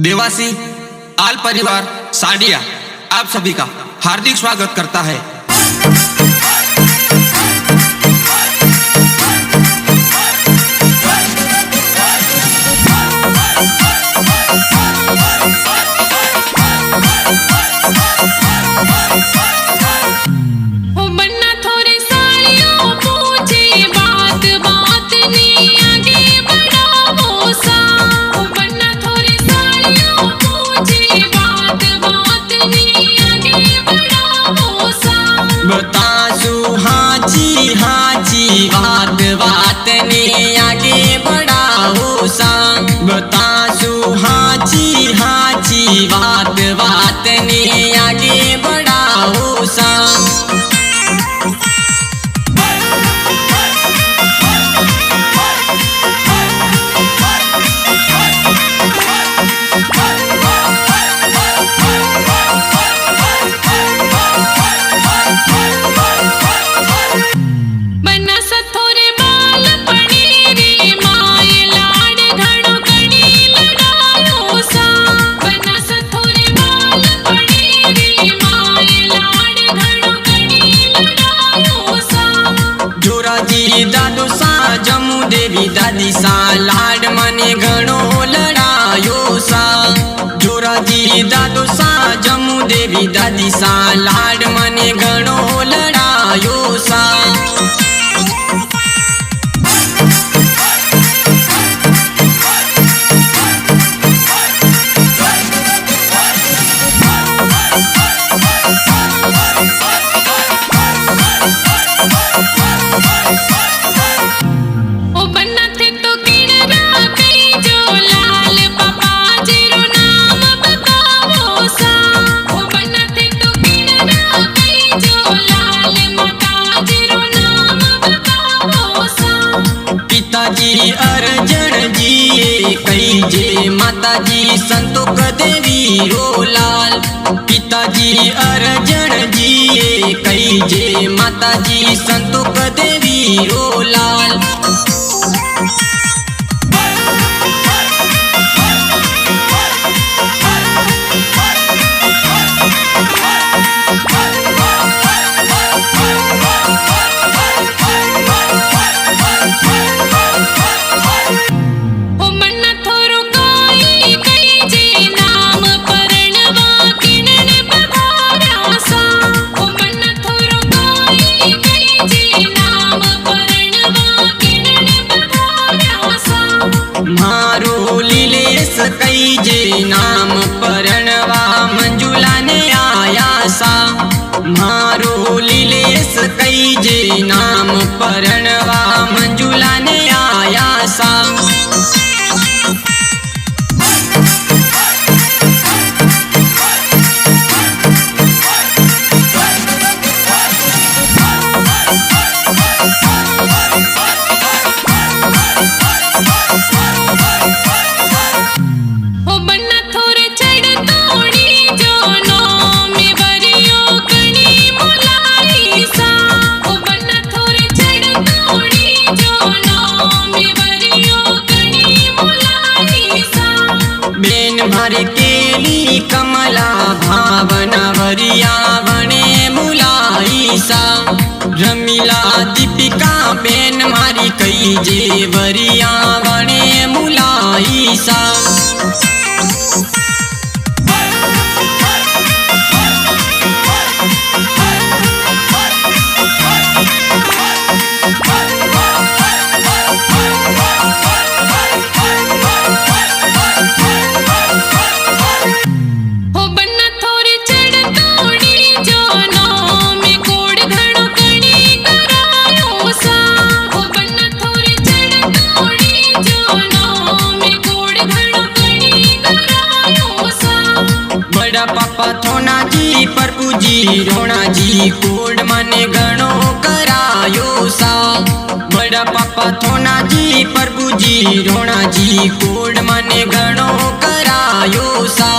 देवासी आल परिवार साडिया आप सभी का हार्दिक स्वागत करता है। बतासु हाची हाची बात बात ने आगे बढ़ाओ सा। बतासु हाची हाची बात बात ने आगे बढ़ाओ सा। दादू सा जमू देवी दादी सा लाड मने घणो लड़ायो सा। जोराजी दादू सा जमू देवी दादी सा लाड मने घणो लड़ायो सा। पिताजी अर्जन जी कई जे माताजी संतोष देवी रोलाल। पिताजी अर्जन जी कई जे माताजी संतोष देवी रोलाल। कई जे नाम परनवा मंजुला ने आया सा। मारो लीलेस कई जे नाम परनवा मंजुला ने आया सा। भर केली कमला भावना वरिया बने मुलाई सा। रमीला दीपिका बेन मारी कई जे वरिया बने मुलाई सा। पापा थोना जी प्रभु जी रोना जी कोड मने घणो करायो सा। बड़ा पापा थोना जी प्रभु जी रोना जी कोड मने घणो करायो सा।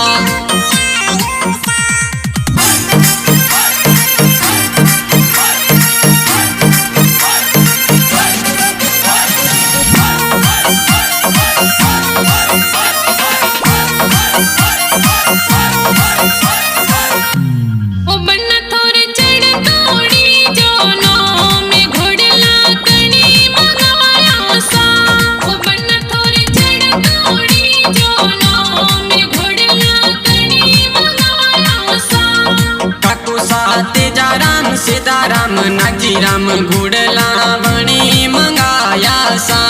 नागजी राम घोडला वणे मंगाया सा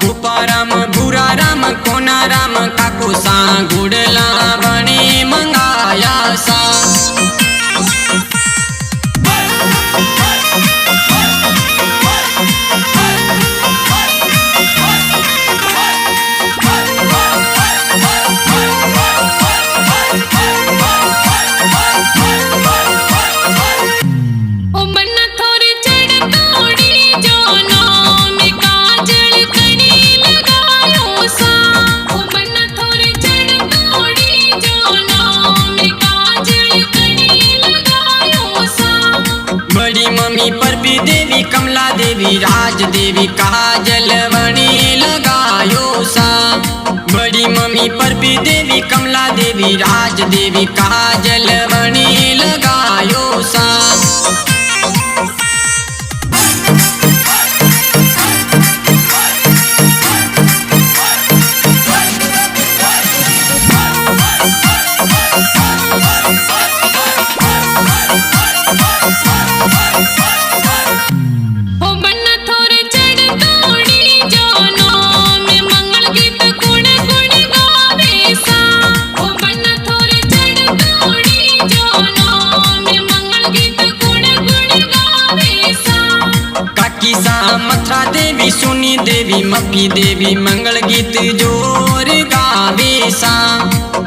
उपाराम भूरा राम कोना राम काको सा घोडला वणे मंगाया सा परपी देवी कमला देवी राज देवी काजल वणे लगायो सा बड़ी मम्मी परपी देवी कमला देवी राज देवी काजल वणे लगायो सा मथुरा देवी सुनी देवी मप्पी देवी मंगल गीत जोर गावे सा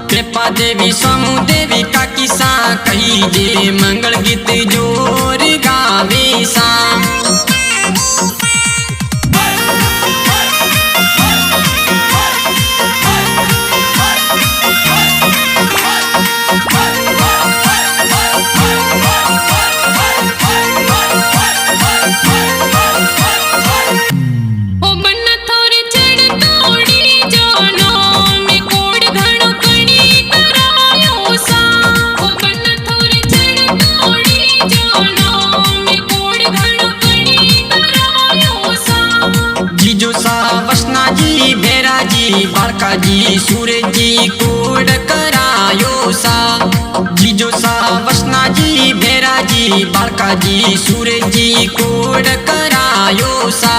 कृपा देवी समू देवी काकी सा कही जे मंगल गीत जोर गावे सा बालका जी सूरज जी कोड करायो सा जीजो सा वसना जी भेरा जी बालका जी सूरज जी कोड करायो सा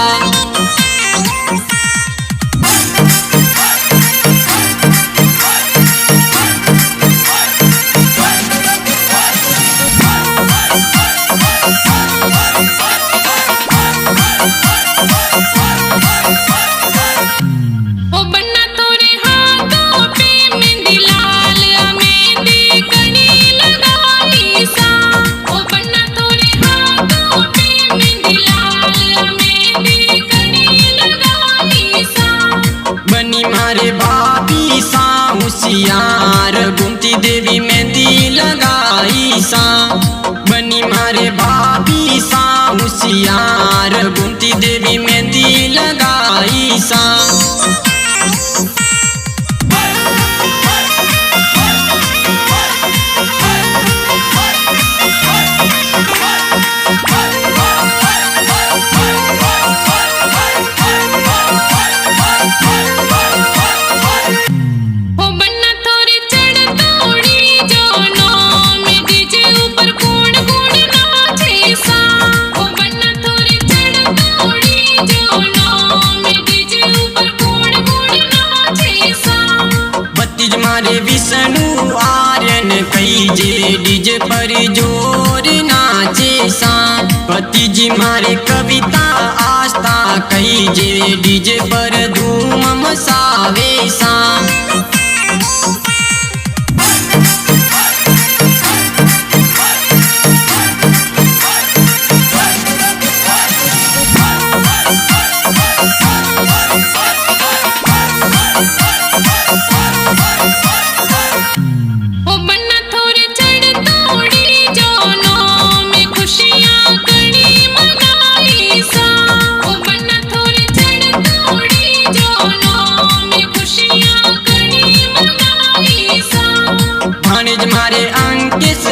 यार गुमती देवी मेहंदी लगाई सा बनी मारे भाभी सा होशियार गुमती देवी मेहंदी लगाई सा विष्णु आर्यन कई जे डीजे पर जोर नाचे सा पति जी मारे कविता आस्था कई जे डीजे पर धूम मचावे सा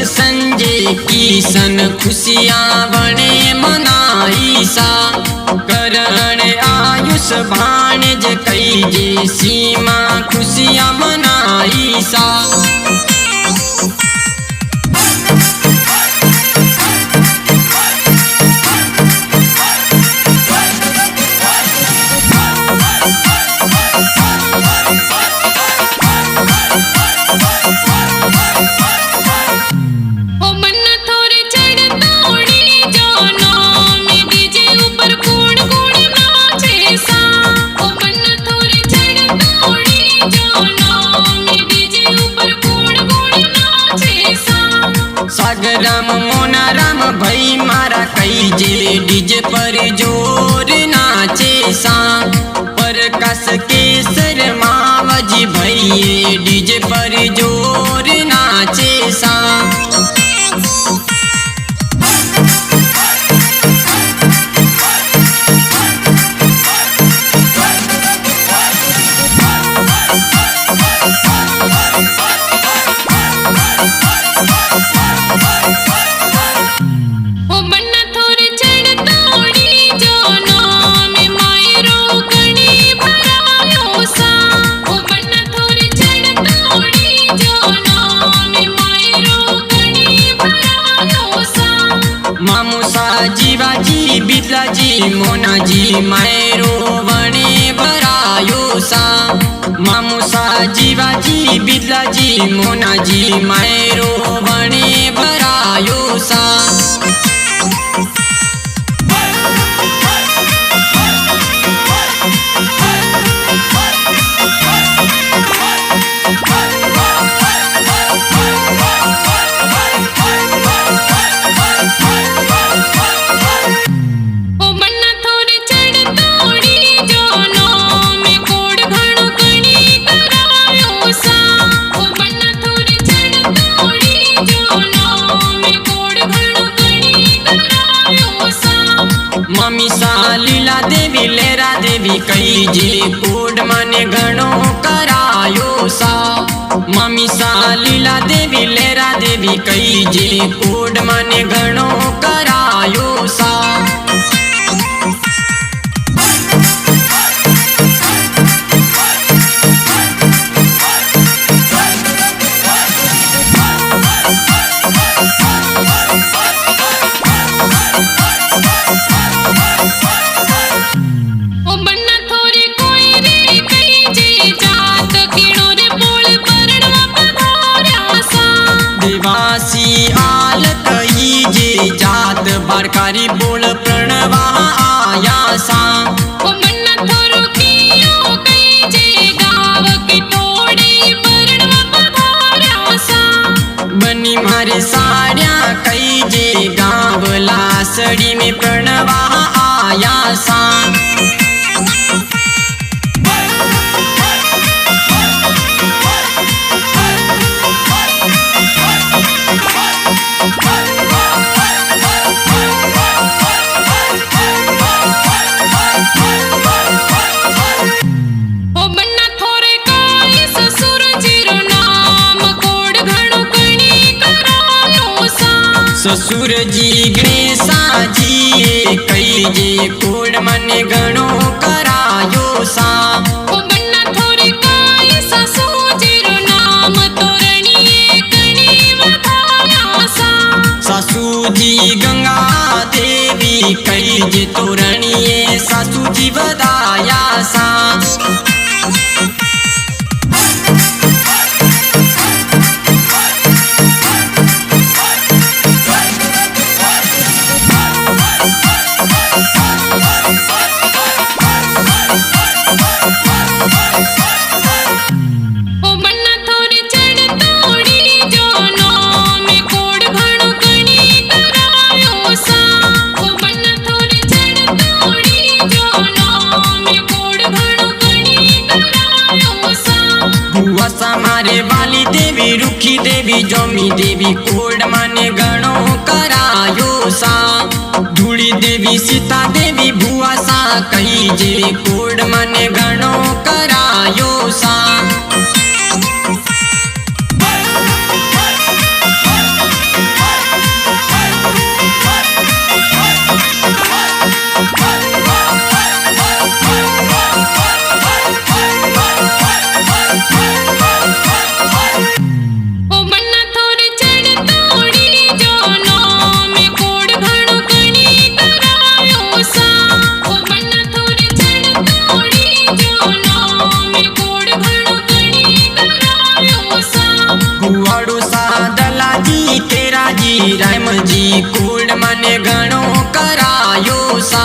संजय किशन खुशियाँ बने मनाई सा करण आयुष भाणज कई जे सीमा खुशियाँ मनाई सा सागराम मोना राम भाई मारा कई जे डीजे पर जोर नाचे सा प्रकाश केसर मावजी भाई डीजे पर जोर नाचे सा मामुसा जीवाजी बितलाजी मोनाजी मायरो वणे भरायो सा मामुसा जीवाजी बितलाजी मोनाजी मायरो वणे भरायो सा ममीसा लीला देवी लेरा देवी कई जे कोड माने घणो करायो सा ममीसा लीला देवी लेरा देवी कई जे कोड माने घणो करायो सा देवासी आल कई जे जात बारकारी बोल प्रणवा आया सा बनी मारे साड़िया कई जे गाँव लासड़ी में प्रणवा आया सा ससुर जी गणेशा जी कई जे कोड मने घणो करायो सा सासू जी गंगा देवी कई जे तोरणिए सासू जी बदाया सा मारे वाली देवी रुखी देवी जमी देवी कोड माने गणो करायो सा धूड़ी देवी सीता देवी भुआ सा कई जे कोड माने गणो करायो सा राम जी कोड माने घणो करायो सा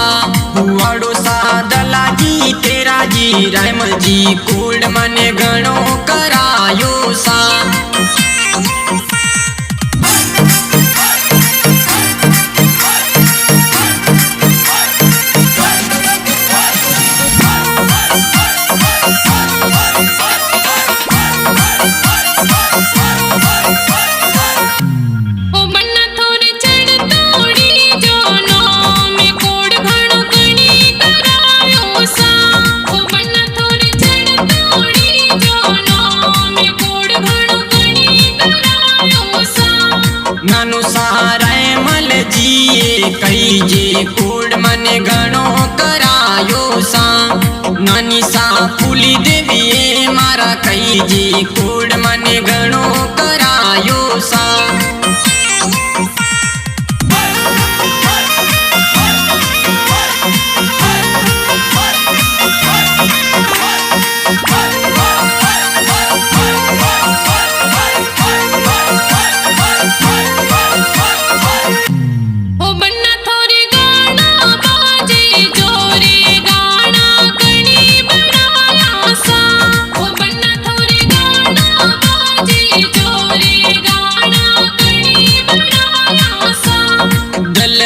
हुआड़ो सा दलाजी तेरा जी राम जी कोड माने घणो करायो सा लिए कई जे कोड मने घणो करायो सा नानी सा फूली देवी मारा कई जे कोड मने घणो करायो सा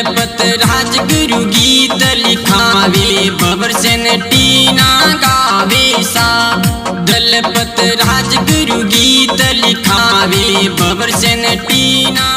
राजगुरु गीत लिखावे बबर सेन टीना गावे सा दलपत राजगुरु गीत लिखावे बबर सेन टीना